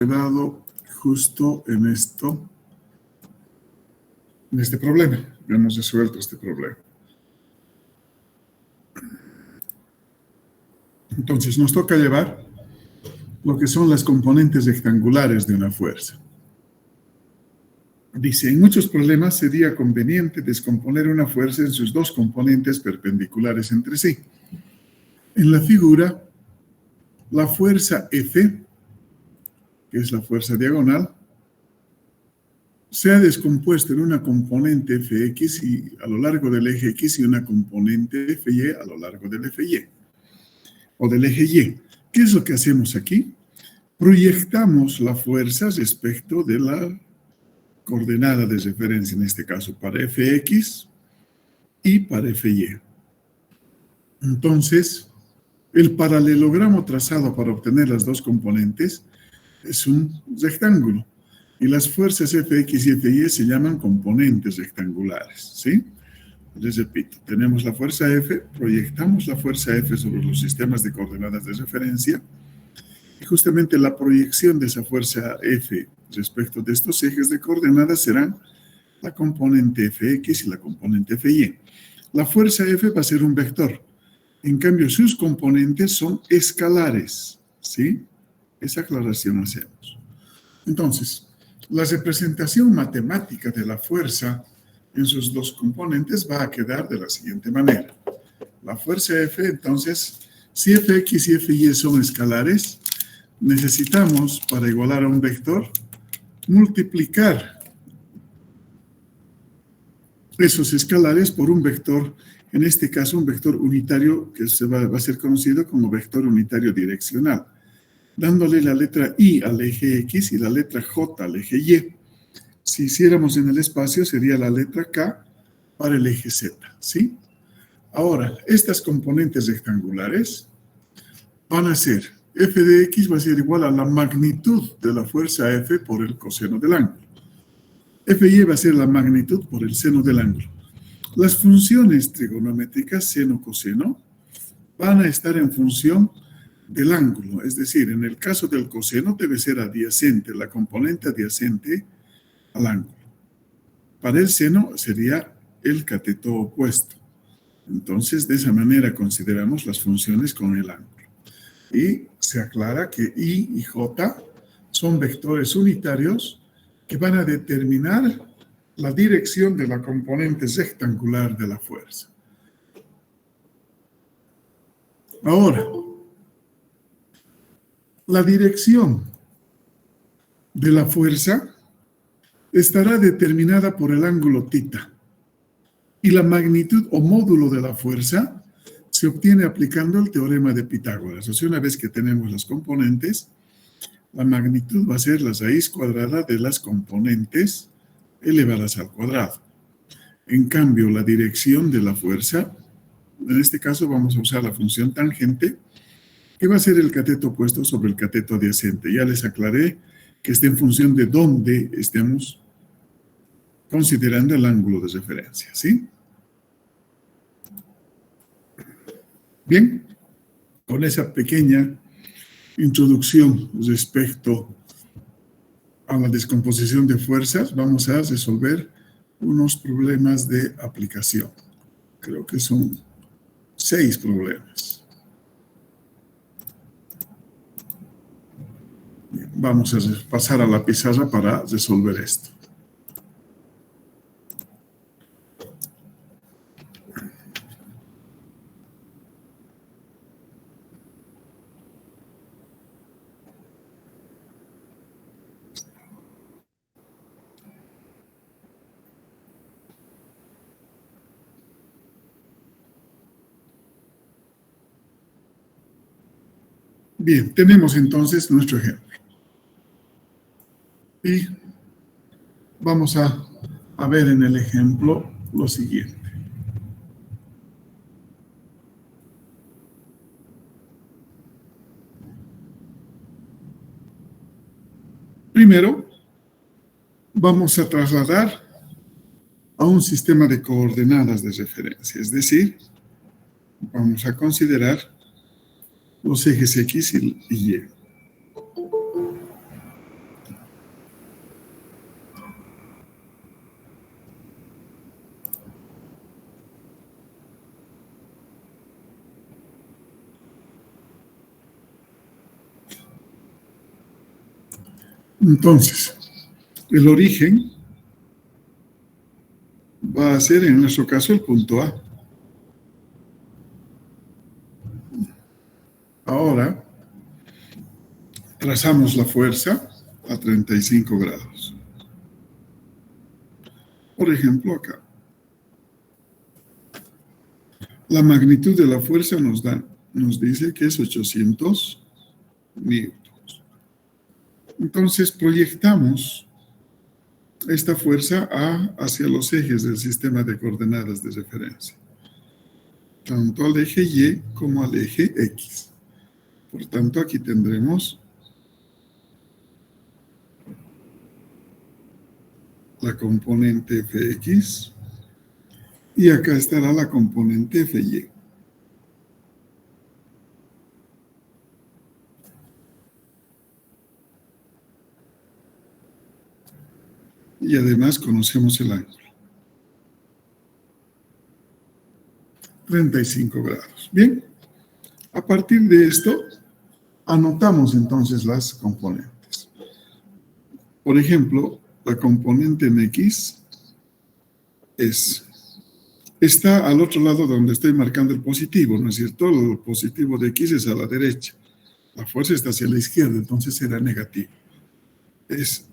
quedado justo en esto, en este problema. Hemos resuelto este problema. Entonces, nos toca llevar lo que son las componentes rectangulares de una fuerza. Dice, en muchos problemas sería conveniente descomponer una fuerza en sus dos componentes perpendiculares entre sí. En la figura, la fuerza F, que es la fuerza diagonal, se ha descompuesto en una componente Fx y a lo largo del eje X y una componente Fy a lo largo del eje Y, o del eje Y. ¿Qué es lo que hacemos aquí? Proyectamos la fuerza respecto de la coordenada de referencia, en este caso para Fx y para Fy. Entonces, el paralelogramo trazado para obtener las dos componentes es un rectángulo. Y las fuerzas Fx y Fy se llaman componentes rectangulares, ¿sí? Les repito, tenemos la fuerza F, proyectamos la fuerza F sobre los sistemas de coordenadas de referencia, y justamente la proyección de esa fuerza F respecto de estos ejes de coordenadas serán la componente Fx y la componente Fy. La fuerza F va a ser un vector. En cambio, sus componentes son escalares, ¿sí? Esa aclaración hacemos. Entonces, la representación matemática de la fuerza en sus dos componentes va a quedar de la siguiente manera. La fuerza F, entonces, si Fx y Fy son escalares, necesitamos, para igualar a un vector, multiplicar esos escalares por un vector, en este caso un vector unitario que va a ser conocido como vector unitario direccional, dándole la letra I al eje X y la letra J al eje Y. Si hiciéramos en el espacio, sería la letra K para el eje Z, ¿sí? Ahora, estas componentes rectangulares van a ser, f de x va a ser igual a la magnitud de la fuerza F por el coseno del ángulo. Fy va a ser la magnitud por el seno del ángulo. Las funciones trigonométricas seno-coseno van a estar en función del ángulo, es decir, en el caso del coseno debe ser adyacente, la componente adyacente al ángulo. Para el seno sería el cateto opuesto. Entonces, de esa manera consideramos las funciones con el ángulo. Y se aclara que I y J son vectores unitarios que van a determinar la dirección de la componente rectangular de la fuerza. Ahora, la dirección de la fuerza estará determinada por el ángulo θ. Y la magnitud o módulo de la fuerza se obtiene aplicando el teorema de Pitágoras. O sea, una vez que tenemos las componentes, la magnitud va a ser la raíz cuadrada de las componentes elevadas al cuadrado. En cambio, la dirección de la fuerza, en este caso vamos a usar la función tangente, que va a ser el cateto opuesto sobre el cateto adyacente. Ya les aclaré que está en función de dónde estemos considerando el ángulo de referencia, ¿sí? Bien, con esa pequeña introducción respecto a la descomposición de fuerzas, vamos a resolver unos problemas de aplicación. Creo que son 6 problemas. Bien, vamos a pasar a la pizarra para resolver esto. Bien, tenemos entonces nuestro ejemplo. Y vamos a ver en el ejemplo lo siguiente. Primero, vamos a trasladar a un sistema de coordenadas de referencia, es decir, vamos a considerar los ejes X y Y. Entonces, el origen va a ser, en nuestro caso, el punto A. Ahora, trazamos la fuerza a 35 grados. Por ejemplo, acá. La magnitud de la fuerza nos dice que es 800 newtons. Entonces, proyectamos esta fuerza A hacia los ejes del sistema de coordenadas de referencia, tanto al eje Y como al eje X. Por tanto, aquí tendremos la componente Fx y acá estará la componente Fy. Y además conocemos el ángulo. 35 grados. Bien, a partir de esto, anotamos entonces las componentes. Por ejemplo, la componente en X está al otro lado donde estoy marcando el positivo, ¿no es cierto? El positivo de X es a la derecha. La fuerza está hacia la izquierda, entonces será negativo. Es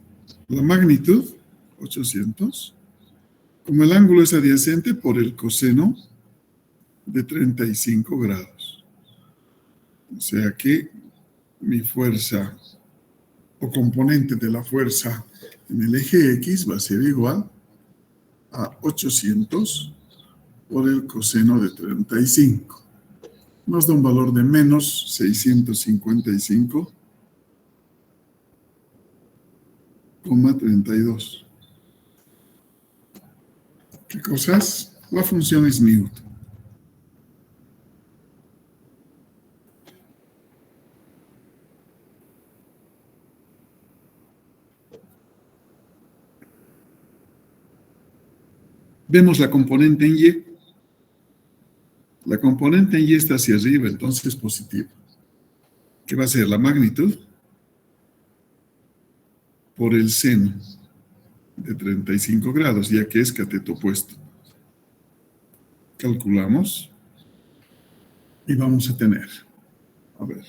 la magnitud, 800, como el ángulo es adyacente por el coseno de 35 grados. O sea que mi fuerza o componente de la fuerza en el eje X va a ser igual a 800 por el coseno de 35. Nos da un valor de menos 655,32. ¿Qué cosas? La función es Newton. Vemos la componente en Y. La componente en Y está hacia arriba, entonces es positiva. ¿Qué va a ser? La magnitud por el seno de 35 grados, ya que es cateto opuesto. Calculamos y vamos a tener, a ver,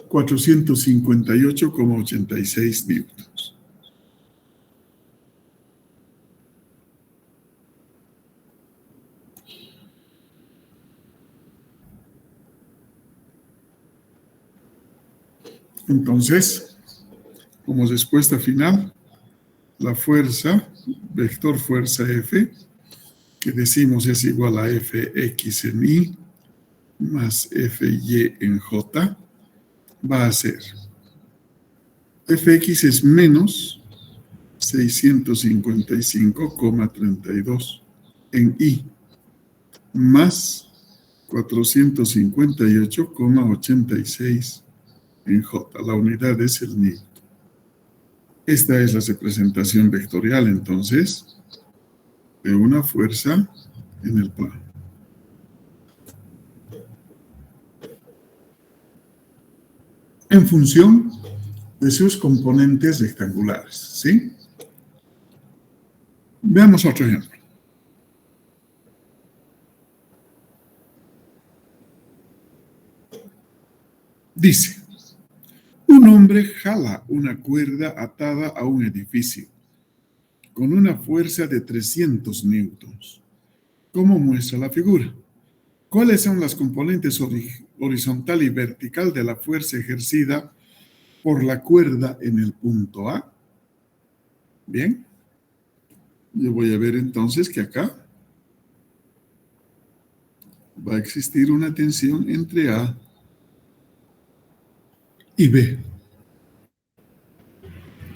458,86 newtons. Entonces, como respuesta final, la fuerza, vector fuerza F, que decimos es igual a Fx en Y más Fy en J, va a ser Fx es menos 655,32 en Y más 458,86 en J. La unidad es el newton. Esta es la representación vectorial, entonces, de una fuerza en el plano. En función de sus componentes rectangulares, ¿sí? Veamos otro ejemplo. Dice, un hombre jala una cuerda atada a un edificio con una fuerza de 300 newtons. ¿Cómo muestra la figura? ¿Cuáles son las componentes horizontal y vertical de la fuerza ejercida por la cuerda en el punto A? Bien, yo voy a ver entonces que acá va a existir una tensión entre A y B.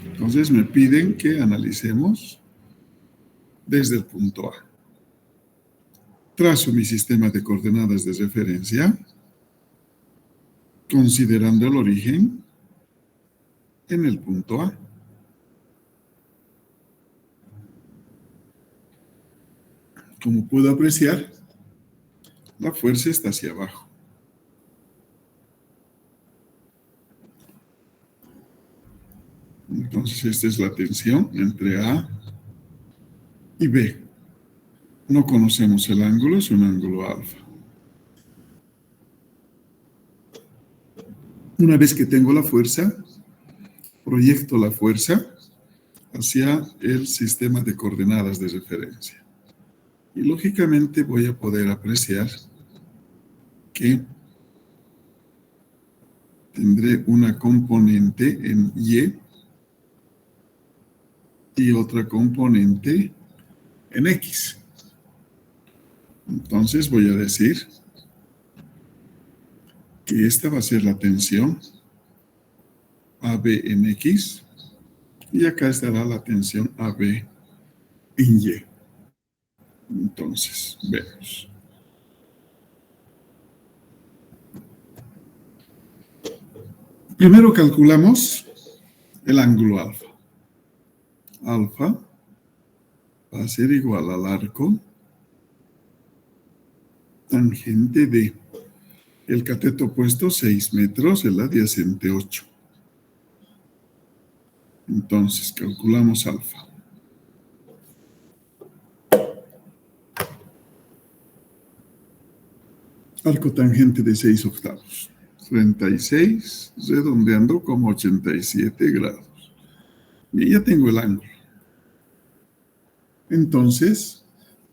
Entonces me piden que analicemos desde el punto A. Trazo mi sistema de coordenadas de referencia, considerando el origen en el punto A. Como puedo apreciar, la fuerza está hacia abajo. Entonces, esta es la tensión entre A y B. No conocemos el ángulo, es un ángulo alfa. Una vez que tengo la fuerza, proyecto la fuerza hacia el sistema de coordenadas de referencia. Y lógicamente voy a poder apreciar que tendré una componente en y otra componente en X. Entonces voy a decir que esta va a ser la tensión AB en X y acá estará la tensión AB en Y. Entonces, vemos. Primero calculamos el ángulo alfa. Alfa va a ser igual al arco tangente de el cateto opuesto 6 metros, el adyacente 8. Entonces, calculamos alfa. Arco tangente de 6 octavos. 36, redondeando como 87 grados. Y ya tengo el ángulo. Entonces,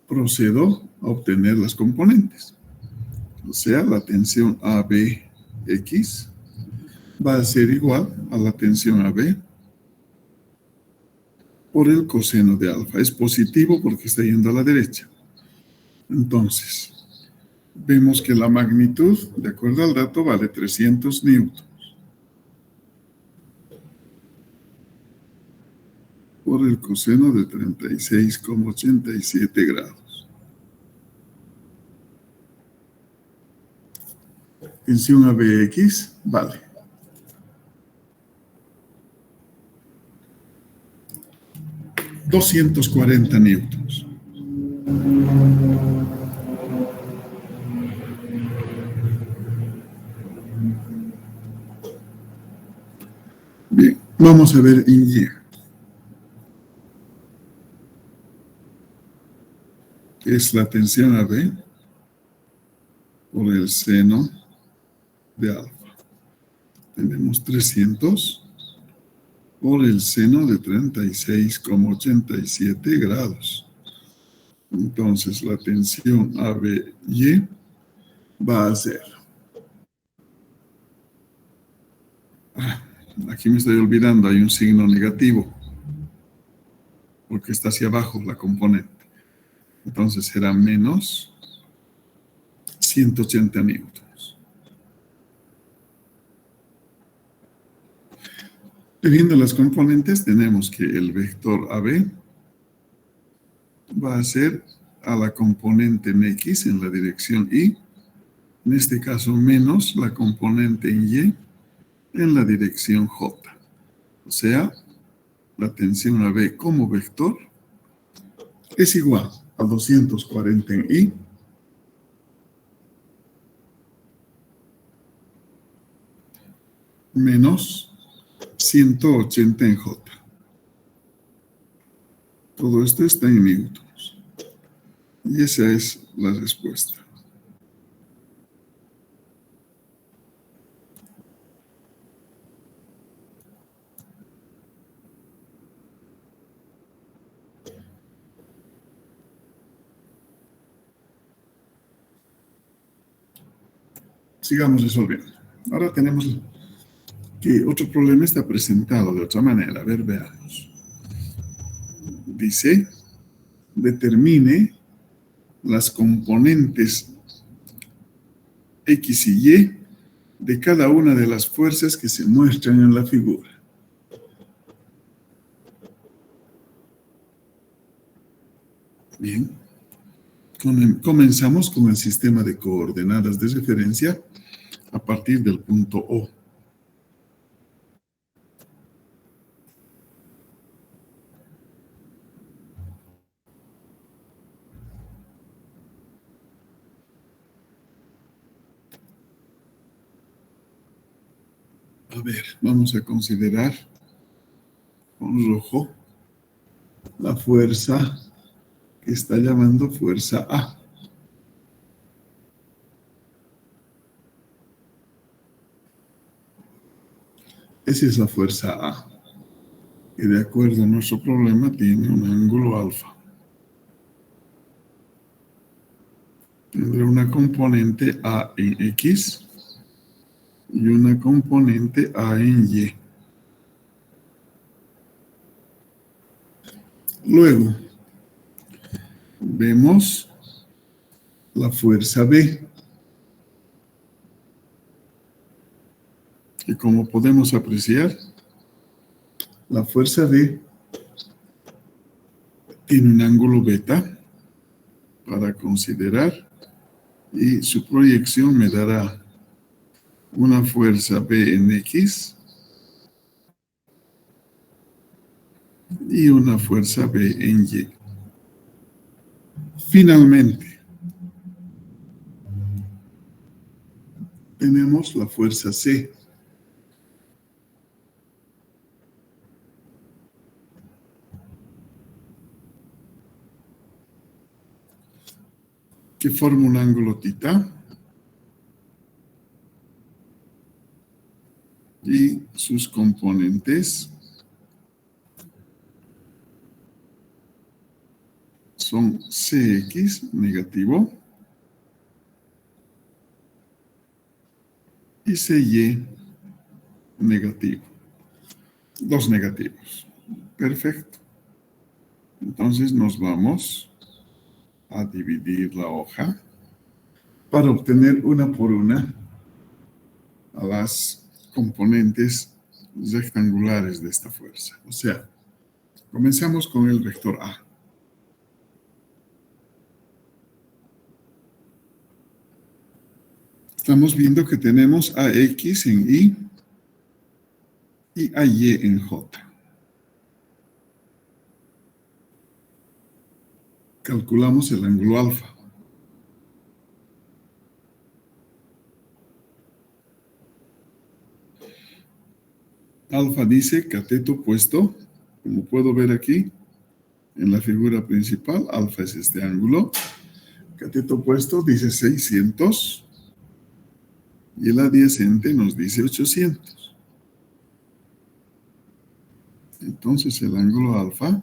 procedo a obtener las componentes. O sea, la tensión ABX va a ser igual a la tensión AB por el coseno de alfa. Es positivo porque está yendo a la derecha. Entonces, vemos que la magnitud, de acuerdo al dato, vale 300 newtons. Por el coseno de 36,87 grados. Tensión ABX vale 240 newtons. Bien, vamos a ver en Y. Es la tensión AB por el seno de alfa. Tenemos 300 por el seno de 36,87 grados. Entonces, la tensión ABY va a ser... aquí me estoy olvidando, hay un signo negativo, porque está hacia abajo la componente. Entonces, será menos 180 newtons. Teniendo las componentes, tenemos que el vector AB va a ser a la componente en X en la dirección Y, en este caso menos la componente en Y en la dirección J. O sea, la tensión AB como vector es igual a 240 en Y menos 180 en J. Todo esto está en newtons. Y esa es la respuesta. Sigamos resolviendo. Ahora tenemos que otro problema está presentado de otra manera. A ver, veamos. Dice, determine las componentes X y Y de cada una de las fuerzas que se muestran en la figura. Bien. Comenzamos con el sistema de coordenadas de referencia a partir del punto O. A ver, vamos a considerar con rojo la fuerza que está llamando fuerza A. Esa es la fuerza A, que de acuerdo a nuestro problema tiene un ángulo alfa. Tendrá una componente A en X y una componente A en Y. Luego, vemos la fuerza B, que como podemos apreciar, la fuerza B tiene un ángulo beta para considerar y su proyección me dará una fuerza B en X y una fuerza B en Y. Finalmente, tenemos la fuerza C, que forma un ángulo tita y sus componentes son Cx negativo y Cy negativo. Dos negativos. Perfecto. Entonces nos vamos a dividir la hoja para obtener una por una a las componentes rectangulares de esta fuerza. O sea, comenzamos con el vector A. Estamos viendo que tenemos AX en Y y AY en J. Calculamos el ángulo alfa. Alfa dice cateto opuesto, como puedo ver aquí en la figura principal, alfa es este ángulo. Cateto opuesto dice 600 y el adyacente nos dice 800. Entonces el ángulo alfa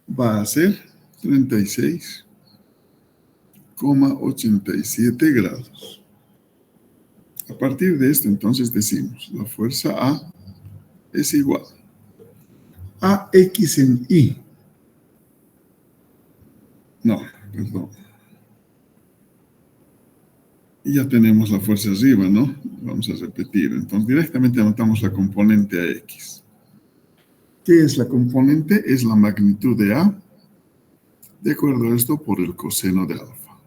va a ser 36,87 grados. A partir de esto, entonces decimos, la fuerza A es igual a X en Y. No, perdón. Y ya tenemos la fuerza arriba, ¿no? Vamos a repetir. Entonces, directamente anotamos la componente AX. ¿Qué es la componente? Es la magnitud de A, de acuerdo a esto, por el coseno de alfa.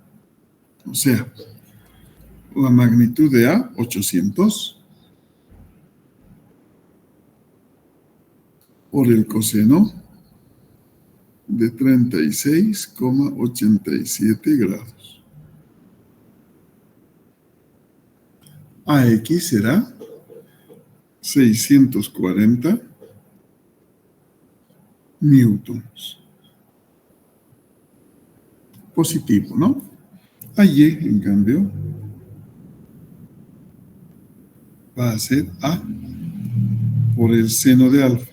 O sea, la magnitud de A, 800, por el coseno de 36,87 grados. AX será 640 newtons. Positivo, ¿no? AY, en cambio, va a ser A por el seno de alfa.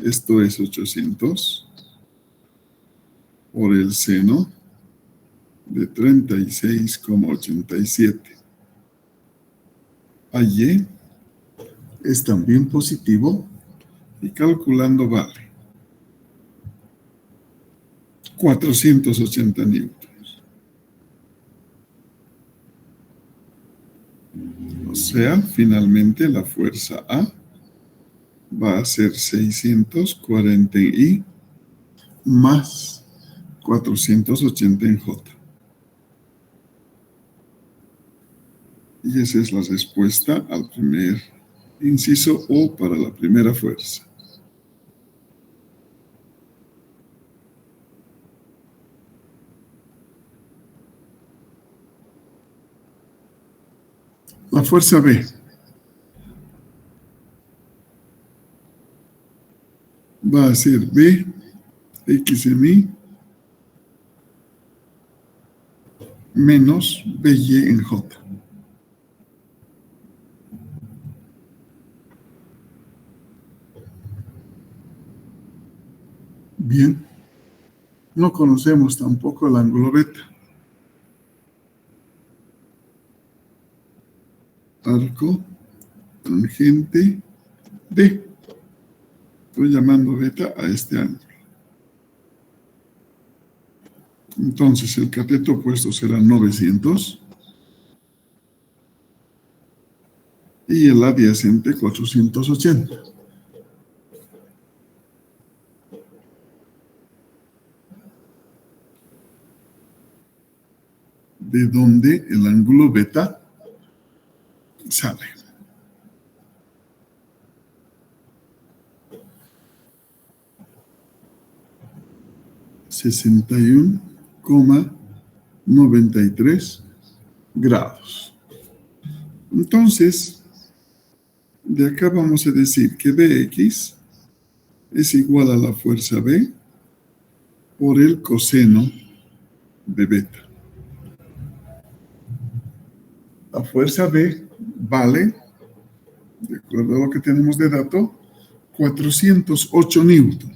Esto es 800 por el seno de 36,87. AY es también positivo y calculando vale 480 newtons. O sea, finalmente la fuerza A va a ser 640 en I más 480 en J. Y esa es la respuesta al primer inciso O para la primera fuerza. La fuerza B. va a ser B, X en Y, menos BY en J. Bien, no conocemos tampoco el ángulo beta. Arco, tangente, D. Estoy llamando beta a este ángulo. Entonces, el cateto opuesto será 900 y el adyacente 480. De donde el ángulo beta sale. (61,93 grados. Entonces, de acá vamos a decir que Bx es igual a la fuerza B por el coseno de beta. La fuerza B vale, de acuerdo a lo que tenemos de dato, 408 newtons.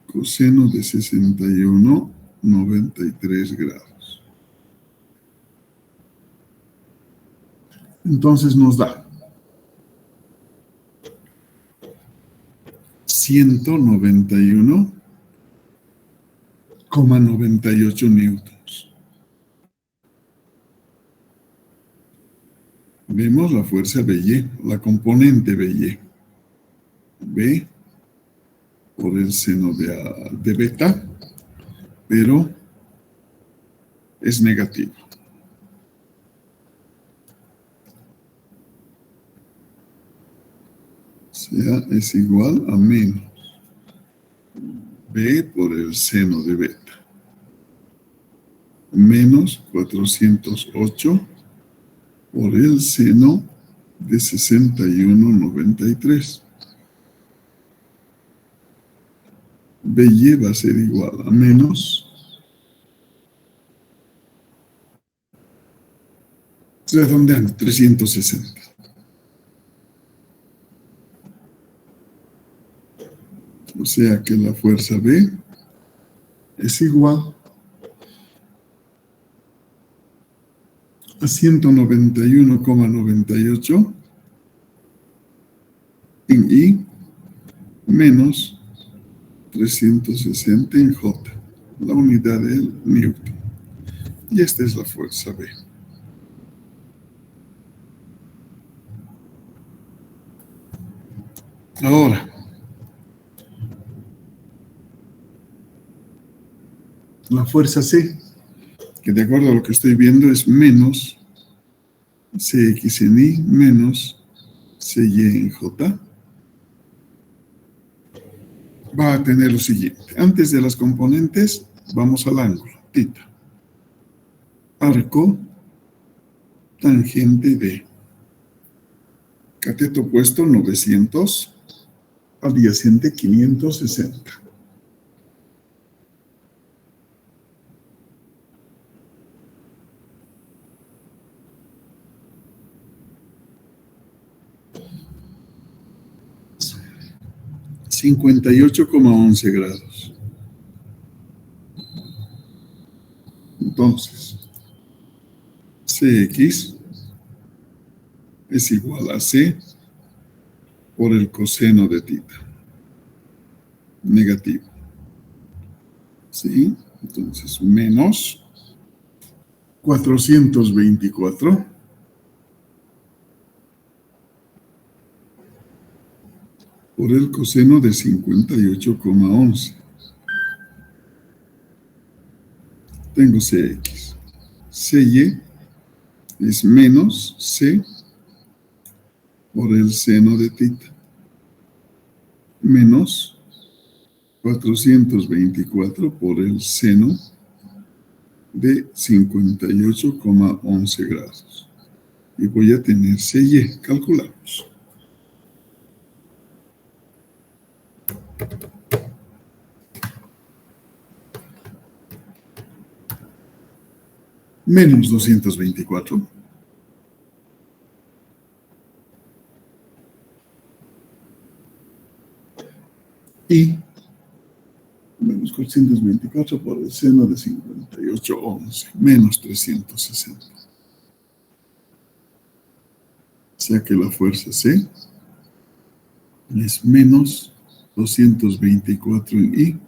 Coseno de 61,93 grados. Entonces nos da 191,98 newtons. Vemos la fuerza BY, la componente BY. B por el seno de beta, pero es negativo. O sea, es igual a menos B por el seno de beta, menos 408 por el seno de 61,93. BY va a ser igual a menos, redondeando, 360. O sea que la fuerza B es igual a 191,98 en I menos 360 en J, la unidad del Newton. Y esta es la fuerza B. Ahora, la fuerza C, que de acuerdo a lo que estoy viendo es menos Cx en Y menos Cy en J, va a tener lo siguiente. Antes de las componentes, vamos al ángulo, θ. Arco, tangente D. Cateto opuesto 900, adyacente 560. (58,11 grados). Entonces, Cx es igual a C por el coseno de θ, negativo. ¿Sí? Entonces, menos 424 por el coseno de 58,11. Tengo Cx. Cy es menos C por el seno de θ, menos 424 por el seno de 58,11 grados. y voy a tener CY. Calculamos. Menos 224. Y menos 424 por el seno de 58, 11, menos 360. O sea que la fuerza C es menos 224 en I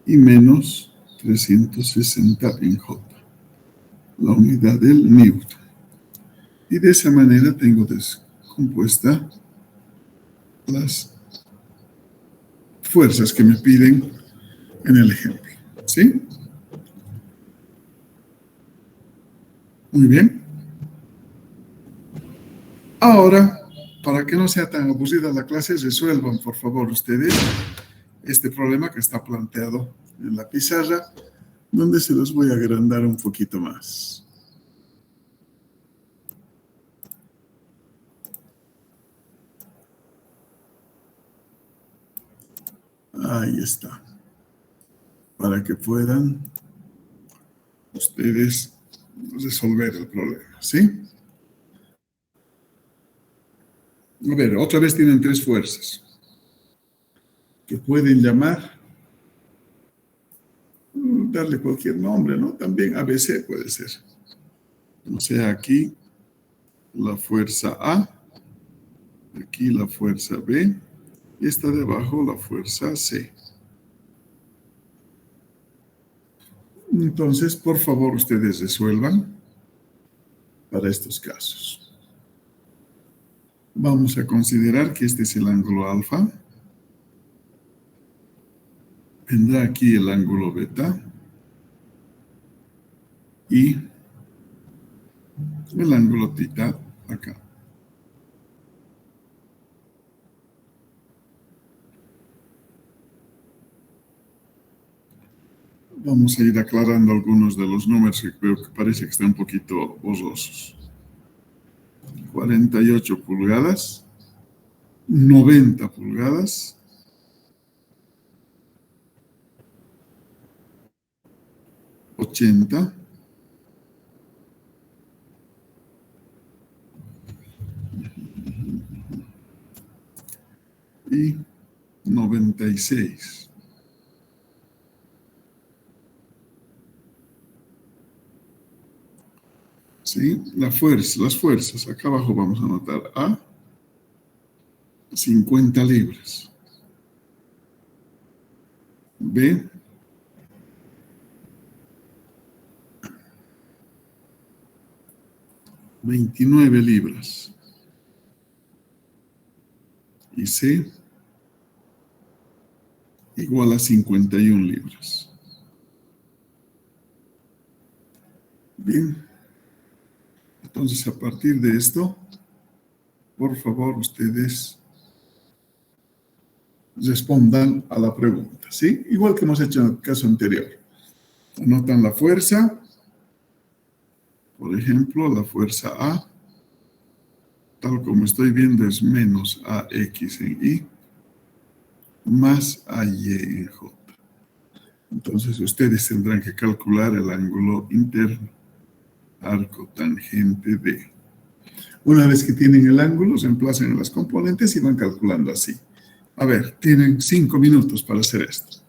y menos 360 en J, la unidad del Newton. Y de esa manera tengo descompuesta las fuerzas que me piden en el ejemplo. ¿Sí? Muy bien. Ahora, para que no sea tan aburrida la clase, resuelvan, por favor, ustedes este problema que está planteado en la pizarra, donde se los voy a agrandar un poquito más. Ahí está. Para que puedan ustedes resolver el problema, ¿sí? A ver, otra vez tienen tres fuerzas que pueden llamar, darle cualquier nombre, ¿no? También ABC puede ser. O sea, aquí la fuerza A, aquí la fuerza B, y esta de abajo la fuerza C. Entonces, por favor, ustedes resuelvan para estos casos. Vamos a considerar que este es el ángulo alfa. Vendrá aquí el ángulo beta y el ángulo tita acá. Vamos a ir aclarando algunos de los números que creo que parece que están un poquito borrosos. 48 pulgadas, 90 pulgadas, 80, y 96. ¿Sí? Las fuerzas. Acá abajo vamos a anotar A, 50 libras. B, 29 libras. Y C, igual a 51 libras. Bien. Entonces, a partir de esto, por favor, ustedes respondan a la pregunta, ¿sí? Igual que hemos hecho en el caso anterior. Anotan la fuerza. Por ejemplo, la fuerza A, tal como estoy viendo, es menos AX en I, más AY en J. Entonces, ustedes tendrán que calcular el ángulo interno, arco tangente D. Una vez que tienen el ángulo, se emplazan en las componentes y van calculando así. A ver, tienen 5 minutos para hacer esto.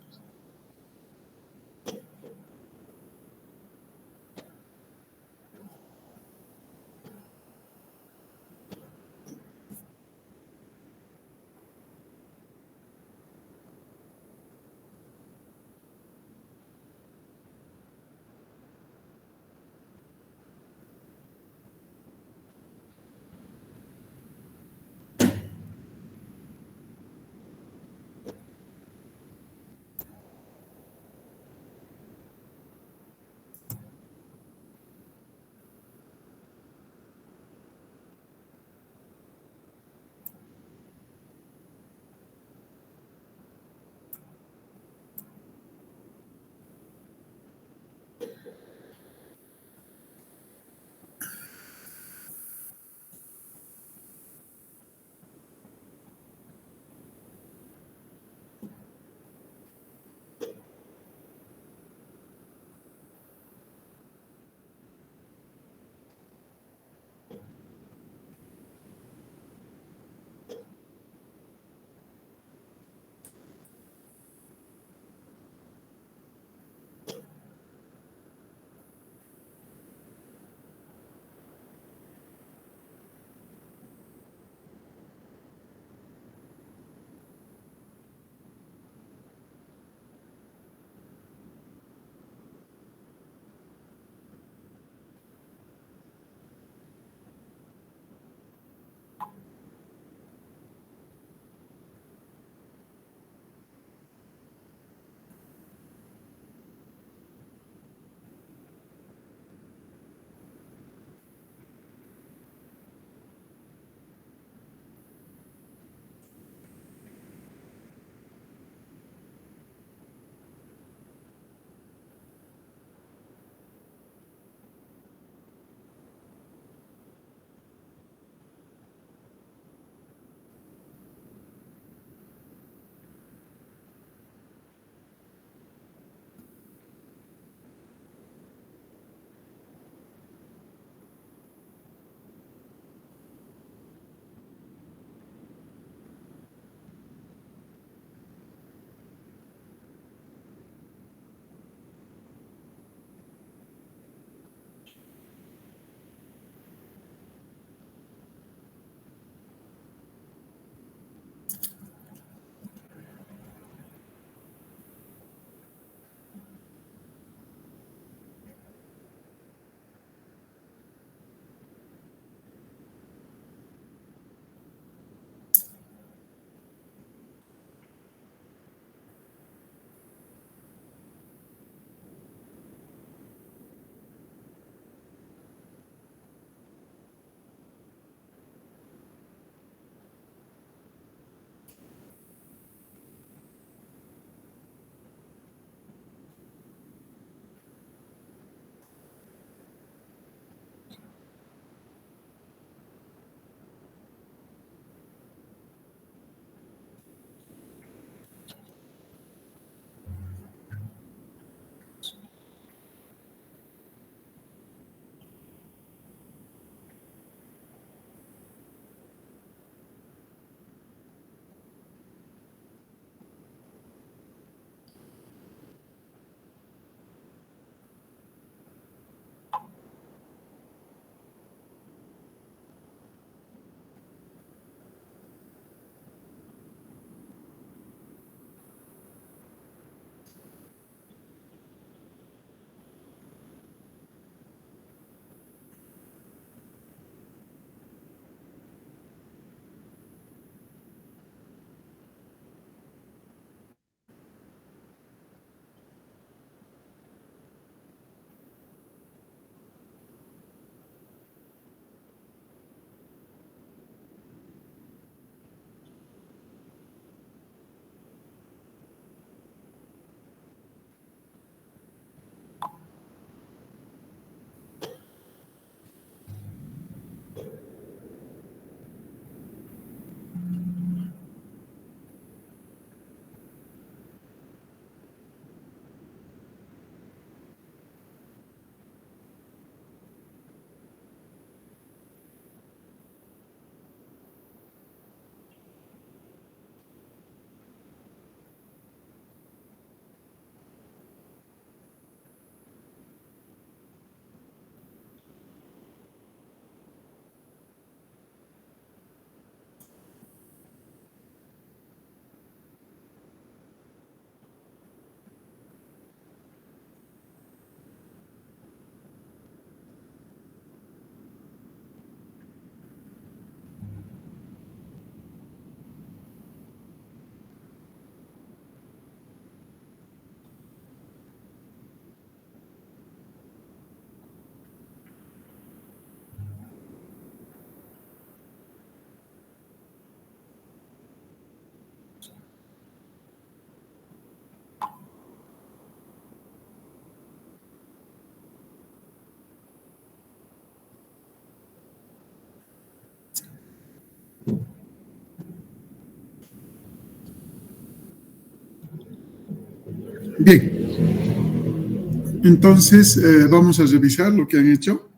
Bien, entonces vamos a revisar lo que han hecho.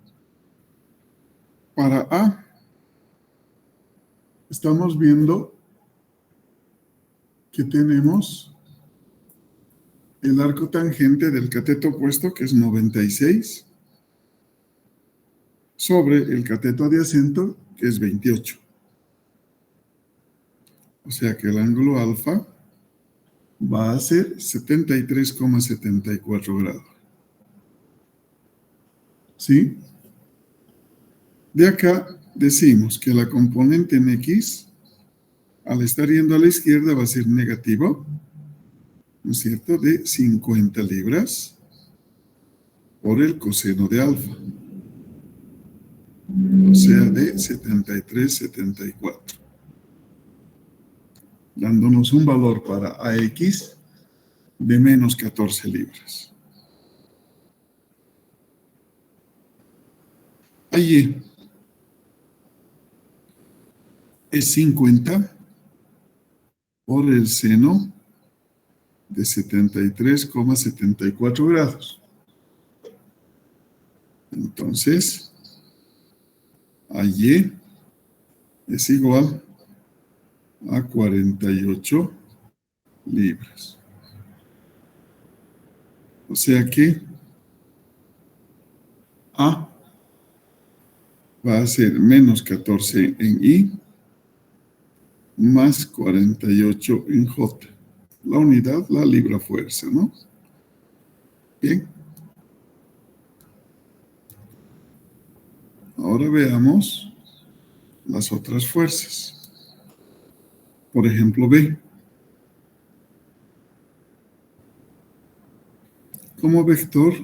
Para A, estamos viendo que tenemos el arco tangente del cateto opuesto, que es 96, sobre el cateto adyacente, que es 28. O sea que el ángulo alfa va a ser 73,74 grados. ¿Sí? De acá decimos que la componente en X, al estar yendo a la izquierda, va a ser negativo, ¿no es cierto?, de 50 libras por el coseno de alfa. O sea, de 73,74. Dándonos un valor para AX de menos 14 libras. Allí es 50 por el seno de 73,74 grados. Entonces, Y es igual a 48 libras. O sea que A va a ser menos 14 en I más 48 en J. La unidad, la libra fuerza, ¿no? Bien. Ahora veamos las otras fuerzas. Por ejemplo, B. Como vector,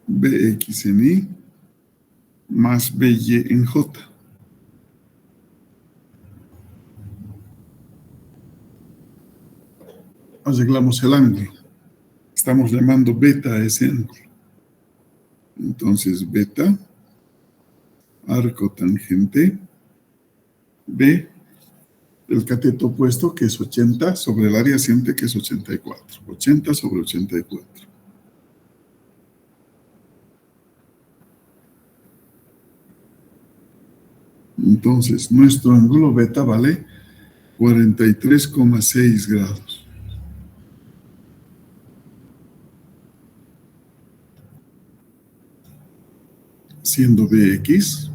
Bx en I más By en J. Arreglamos el ángulo. Estamos llamando beta a ese ángulo. Entonces, beta, arco tangente, B, el cateto opuesto, que es 80, sobre el adyacente, que es 84. 80 sobre 84. Entonces, nuestro ángulo beta vale 43,6 grados. Siendo Bx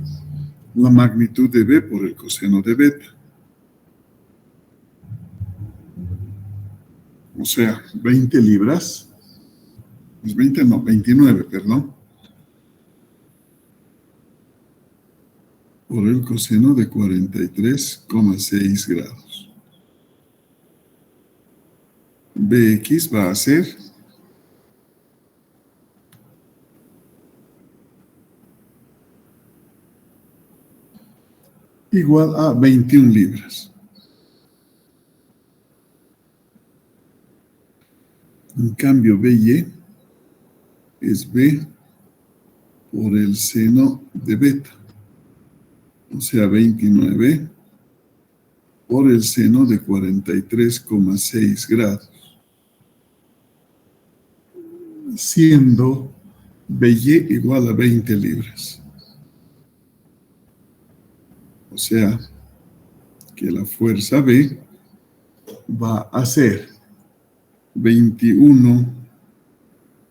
la magnitud de B por el coseno de beta. O sea, 20 libras. Pues 20 no, 29, perdón. Por el coseno de 43,6 grados. Bx va a ser igual a 21 libras. En cambio, By es B por el seno de beta. O sea, 29 por el seno de 43,6 grados. Siendo By igual a 20 libras. O sea, que la fuerza B va a ser 21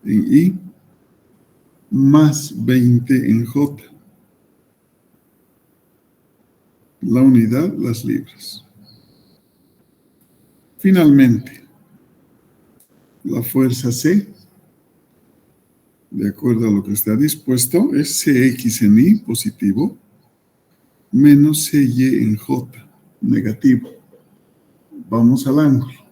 en I más 20 en J. La unidad, las libras. Finalmente, la fuerza C, de acuerdo a lo que está dispuesto, es Cx en I, positivo, menos Cy en J, negativo. Vamos al ángulo.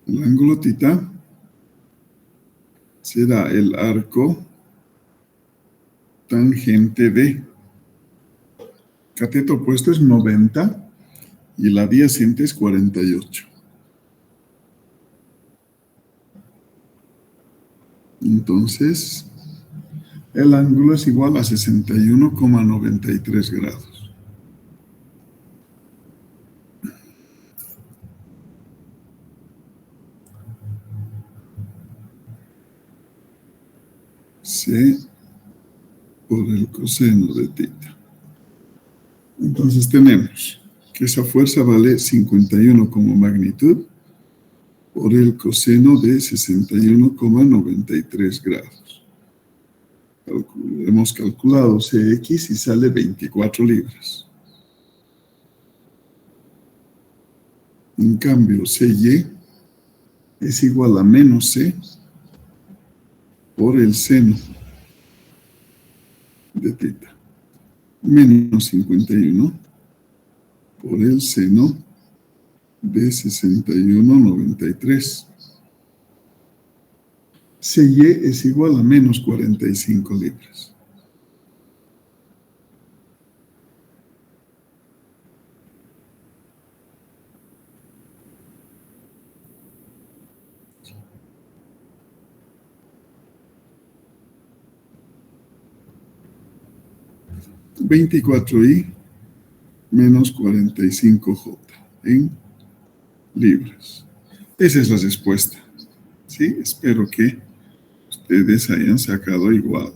El ángulo θ será el arco tangente B. Cateto opuesto es 90 y el adyacente es 48. Entonces, el ángulo es igual a 61,93 grados. C por el coseno de tita. Entonces tenemos que esa fuerza vale 51 como magnitud por el coseno de 61,93 grados. Hemos calculado Cx y sale 24 libras. En cambio, Cy es igual a menos C por el seno de tita. Menos 51 por el seno de 61,93. Cy es igual a menos 45 libras. ...24i menos 45j en libras. Esa es la respuesta. ¿Sí? Espero que ustedes hayan sacado igual.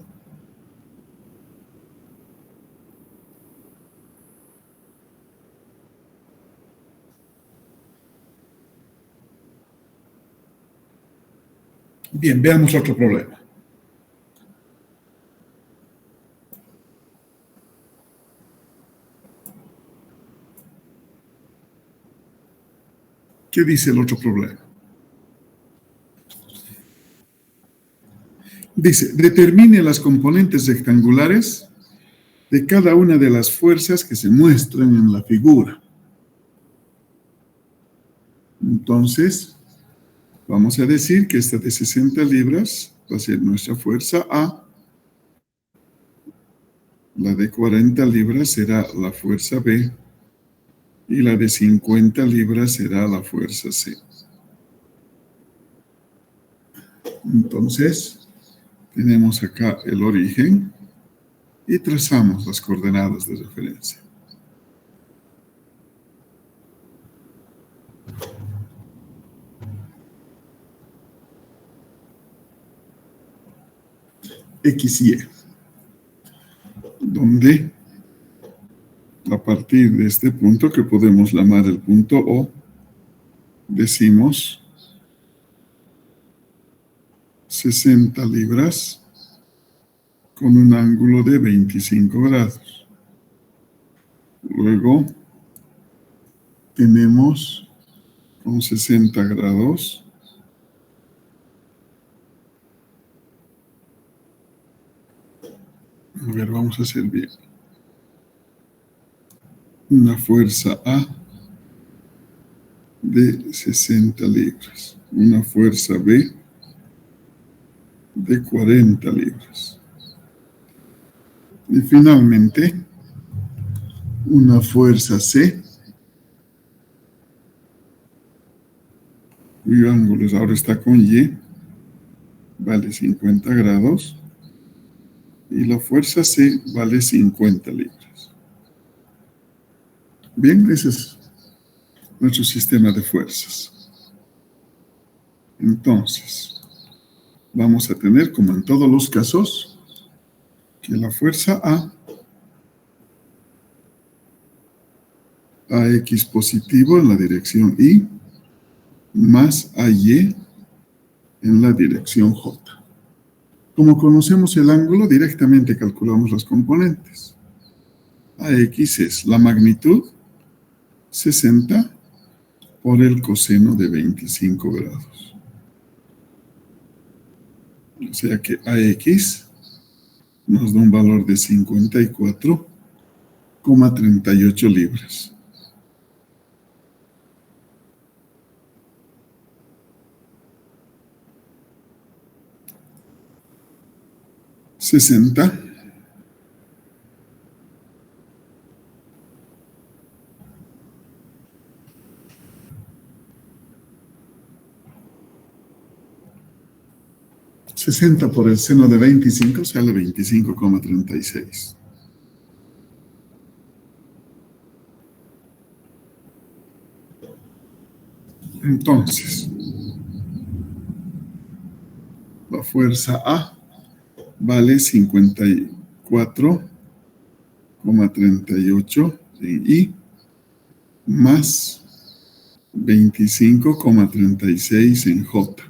Bien, veamos otro problema. ¿Qué dice el otro problema? Dice, determine las componentes rectangulares de cada una de las fuerzas que se muestran en la figura. Entonces, vamos a decir que esta de 60 libras va a ser nuestra fuerza A. La de 40 libras será la fuerza B. Y la de 50 libras será la fuerza C. Entonces, tenemos acá el origen y trazamos las coordenadas de referencia. X y Y, donde a partir de este punto, que podemos llamar el punto O, decimos 60 libras con un ángulo de 25 grados. Luego tenemos con 60 grados a ver, vamos a hacer bien. Una fuerza A de 60 libras. Una fuerza B de 40 libras. Y finalmente, una fuerza C, cuyo ángulo ahora está con Y, vale 50 grados. Y la fuerza C vale 50 libras. Bien, ese es nuestro sistema de fuerzas. Entonces, vamos a tener, como en todos los casos, que la fuerza A, AX positivo en la dirección Y, más AY en la dirección J. Como conocemos el ángulo, directamente calculamos las componentes. AX es la magnitud 60 por el coseno de 25 grados. O sea que AX nos da un valor de 54,38 libras. $60 60 por el seno de 25 sale 25,36. Entonces, la fuerza A vale 54,38 en I más 25,36 en J.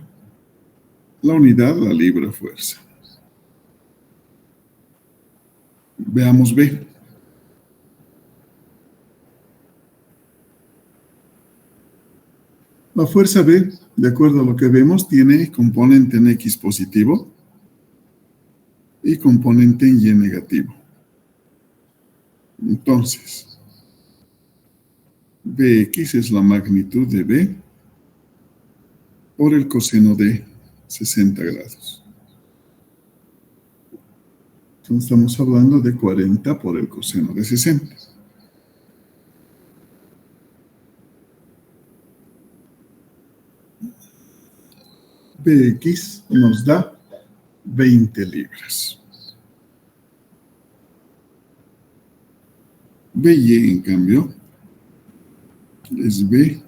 La unidad, la libra fuerza. Veamos B. La fuerza B, de acuerdo a lo que vemos, tiene componente en X positivo y componente en Y negativo. Entonces, Bx es la magnitud de B por el coseno de 60 grados. Entonces estamos hablando de 40 por el coseno de 60. Bx nos da 20 libras. By, en cambio, es B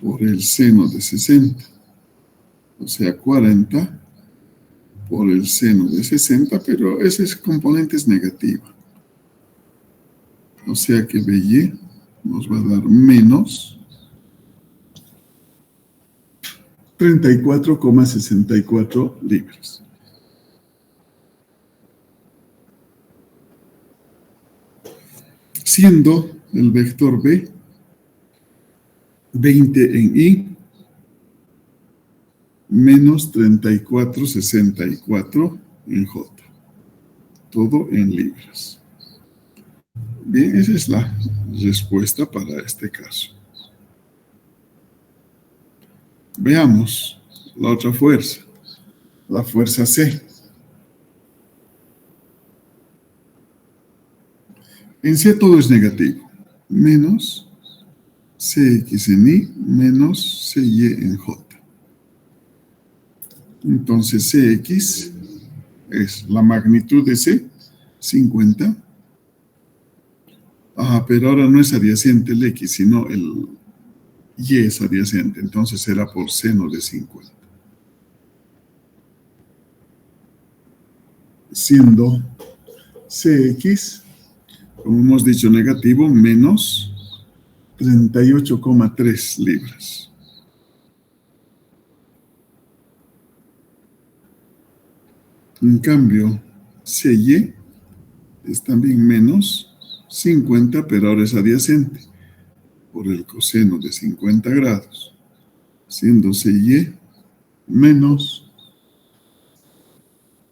por el seno de 60. O sea, 40 por el seno de 60, pero ese componente es negativo. O sea que By nos va a dar menos 34,64 libras. Siendo el vector B 20 en I menos 34,64 en J. Todo en libras. Bien, esa es la respuesta para este caso. Veamos la otra fuerza, la fuerza C. En C todo es negativo, menos Cx en I menos Cy en J. Entonces Cx es la magnitud de C, 50. Pero ahora no es adyacente el X, sino el Y es adyacente, entonces será por seno de 50. Siendo Cx, como hemos dicho, negativo, menos 38,3 libras. En cambio, Cy es también menos 50, pero ahora es adyacente por el coseno de 50 grados, siendo Cy menos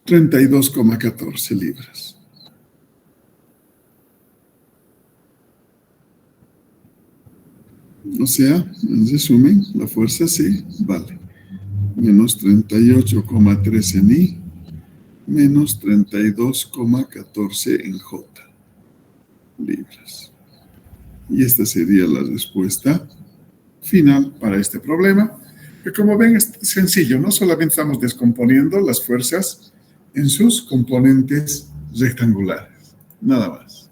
32,14 libras. O sea, en resumen, la fuerza C vale menos 38,3 en I, menos 32,14 en J libras. Y esta sería la respuesta final para este problema, que como ven es sencillo, no solamente estamos descomponiendo las fuerzas en sus componentes rectangulares, nada más.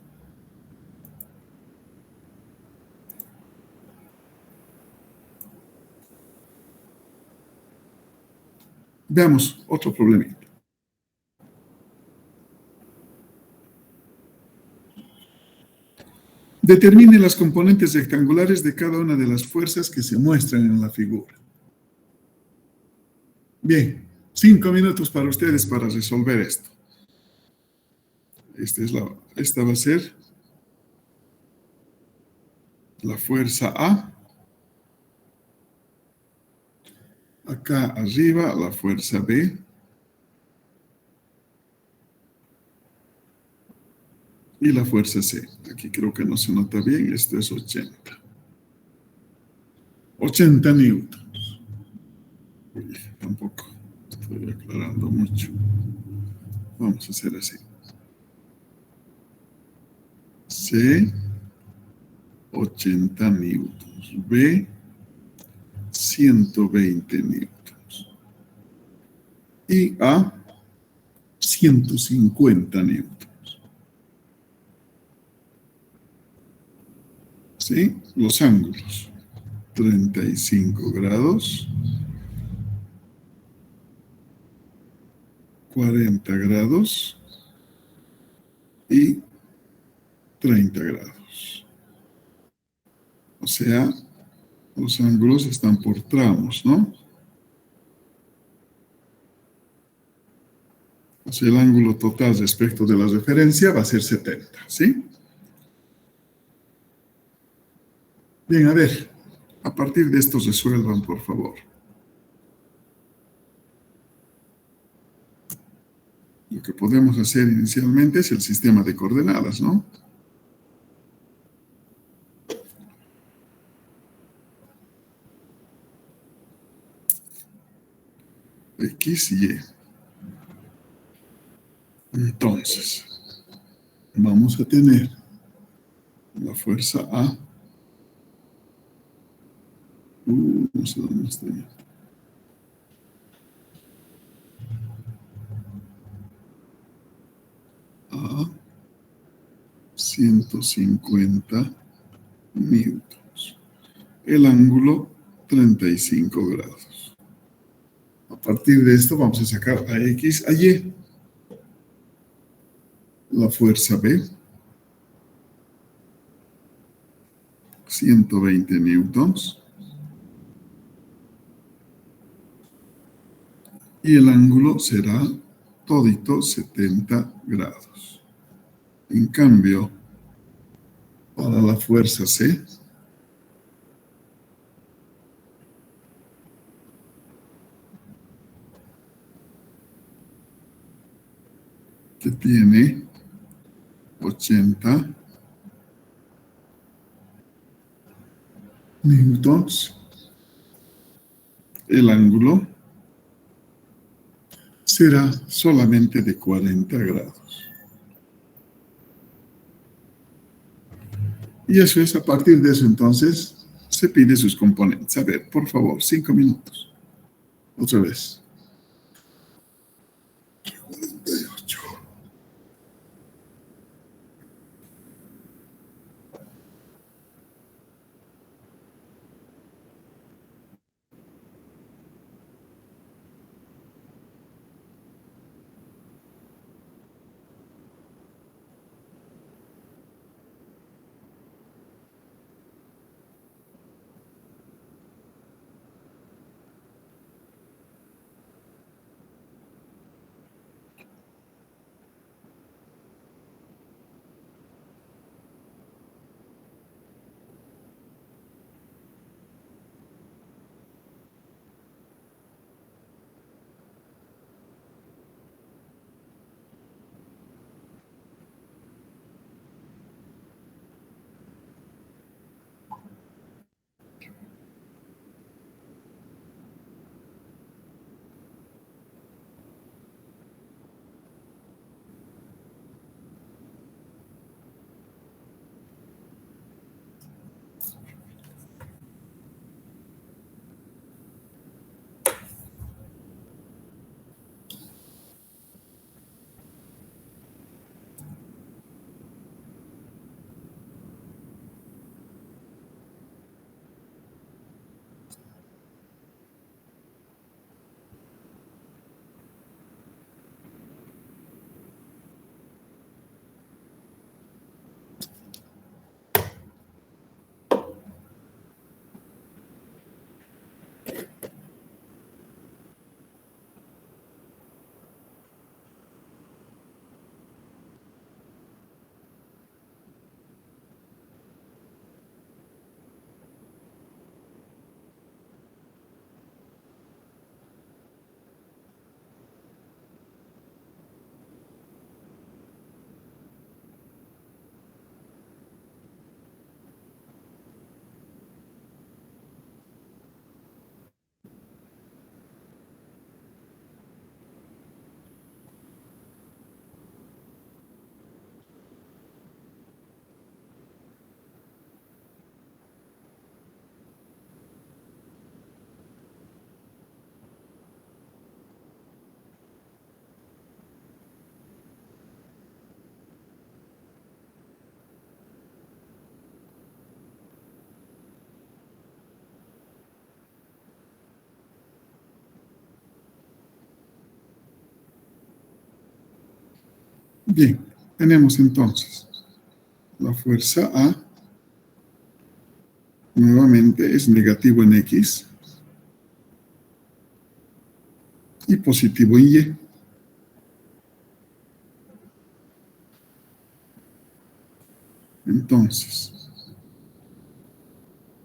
Veamos otro problemita. Determine las componentes rectangulares de cada una de las fuerzas que se muestran en la figura. Bien, 5 minutos para ustedes para resolver esto. Esta va a ser la fuerza A. Acá arriba la fuerza B. Y la fuerza C. Aquí creo que no se nota bien, esto es 80. 80 newtons. Uy, tampoco estoy aclarando mucho. Vamos a hacer así. C, 80 newtons. B, 120 newtons. Y A, 150 newtons. ¿Sí? Los ángulos. 35 grados. 40 grados y 30 grados. O sea, los ángulos están por tramos, ¿no? O sea, el ángulo total respecto de la referencia va a ser 70, ¿sí? Bien, a ver, a partir de esto resuelvan, por favor. Lo que podemos hacer inicialmente es el sistema de coordenadas, ¿no? X, Y. Entonces, vamos a tener la fuerza A. No sé dónde estoy. A 150 newtons. El ángulo 35 grados. A partir de esto vamos a sacar a X, a Y. La fuerza B, 120 newtons. Y el ángulo será todito 70 grados. En cambio, para la fuerza C, que tiene 80 newtons, el ángulo será solamente de 40 grados. Y eso es, a partir de eso entonces, se pide sus componentes. A ver, por favor, 5 minutos. Otra vez. 48. Bien, tenemos entonces la fuerza A, nuevamente es negativo en X y positivo en Y. Entonces,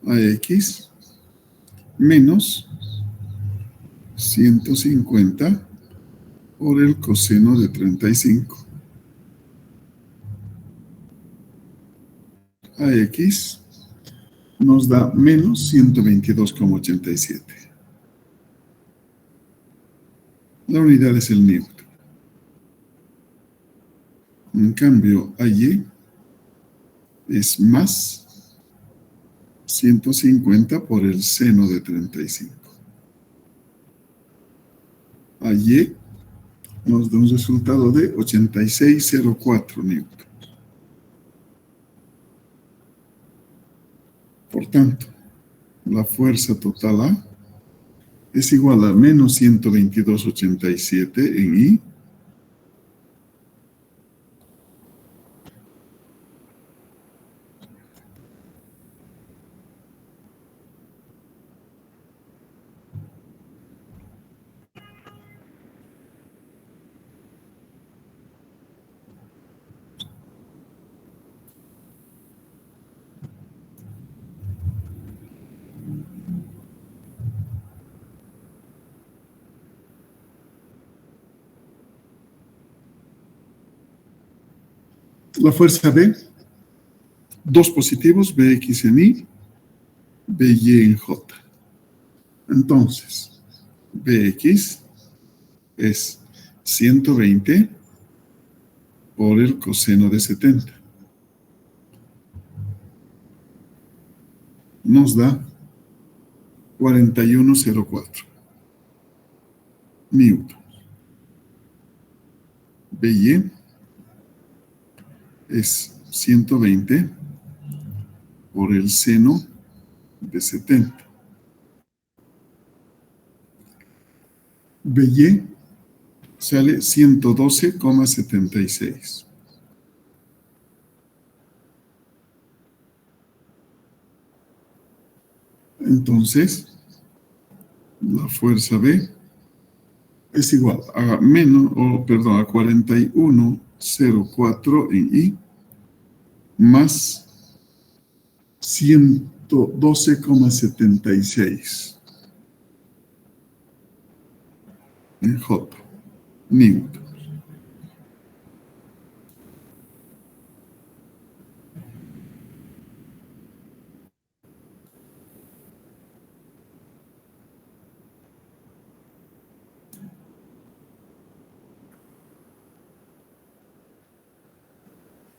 AX menos 150 por el coseno de 35. AX nos da menos 122,87. La unidad es el newton. En cambio, AY es más 150 por el seno de 35. AY nos da un resultado de 86,04 newton. Por tanto, la fuerza total A es igual a menos 122,87 en I la fuerza B, dos positivos, Bx en I, By en J. Entonces, Bx es 120 por el coseno de 70. Nos da 41,04 newton. By es 120 por el seno de 70. By sale 112,76. Entonces, la fuerza B es igual a a 41,04 en I más 112,76 en J, newton.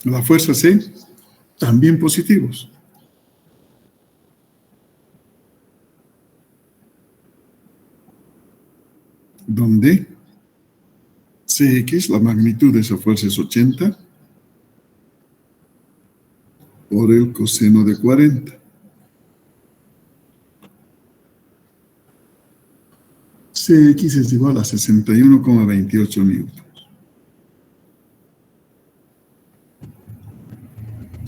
La fuerza C, también positivos. Donde Cx, la magnitud de esa fuerza es 80 por el coseno de 40. Cx es igual a 61,28 newton.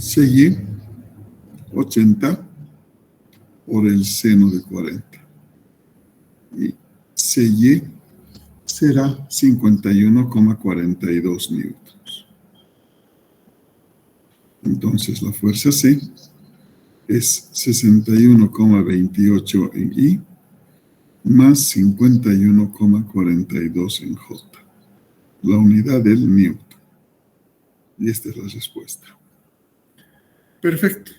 Cy, 80 por el seno de 40. Y Cy será 51,42 newtons. Entonces la fuerza C es 61,28 en I más 51,42 en J. La unidad del newton. Y esta es la respuesta. Perfecto.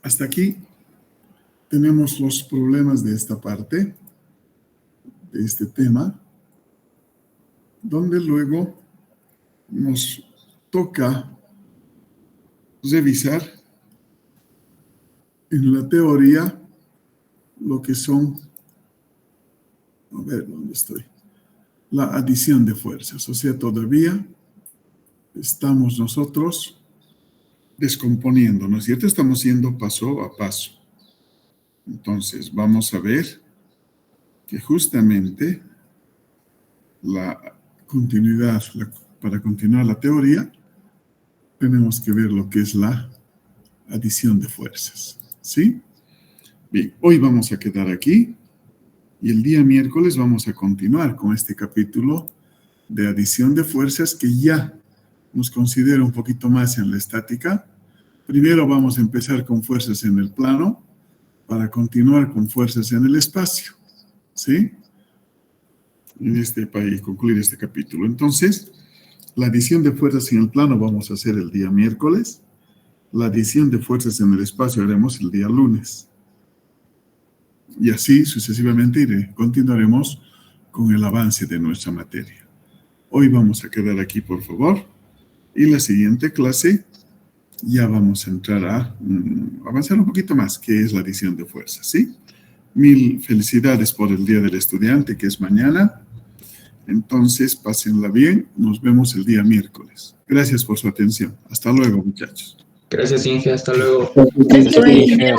Hasta aquí tenemos los problemas de esta parte, de este tema, donde luego nos toca revisar en la teoría lo que son, a ver, ¿dónde estoy? La adición de fuerzas. O sea, todavía estamos nosotros descomponiendo, ¿no es cierto? Estamos yendo paso a paso. Entonces, vamos a ver que justamente la continuidad para continuar la teoría, tenemos que ver lo que es la adición de fuerzas, ¿sí? Bien, hoy vamos a quedar aquí y el día miércoles vamos a continuar con este capítulo de adición de fuerzas que ya nos considera un poquito más en la estática. Primero vamos a empezar con fuerzas en el plano para continuar con fuerzas en el espacio, ¿sí? Para concluir este capítulo. Entonces, la adición de fuerzas en el plano vamos a hacer el día miércoles. La adición de fuerzas en el espacio haremos el día lunes. Y así sucesivamente continuaremos con el avance de nuestra materia. Hoy vamos a quedar aquí, por favor. Y la siguiente clase ya vamos a entrar a avanzar un poquito más, que es la adición de fuerzas, ¿sí? Mil felicidades por el Día del Estudiante, que es mañana. Entonces, pásenla bien. Nos vemos el día miércoles. Gracias por su atención. Hasta luego, muchachos. Gracias, Inge. Hasta luego. Gracias, Inge.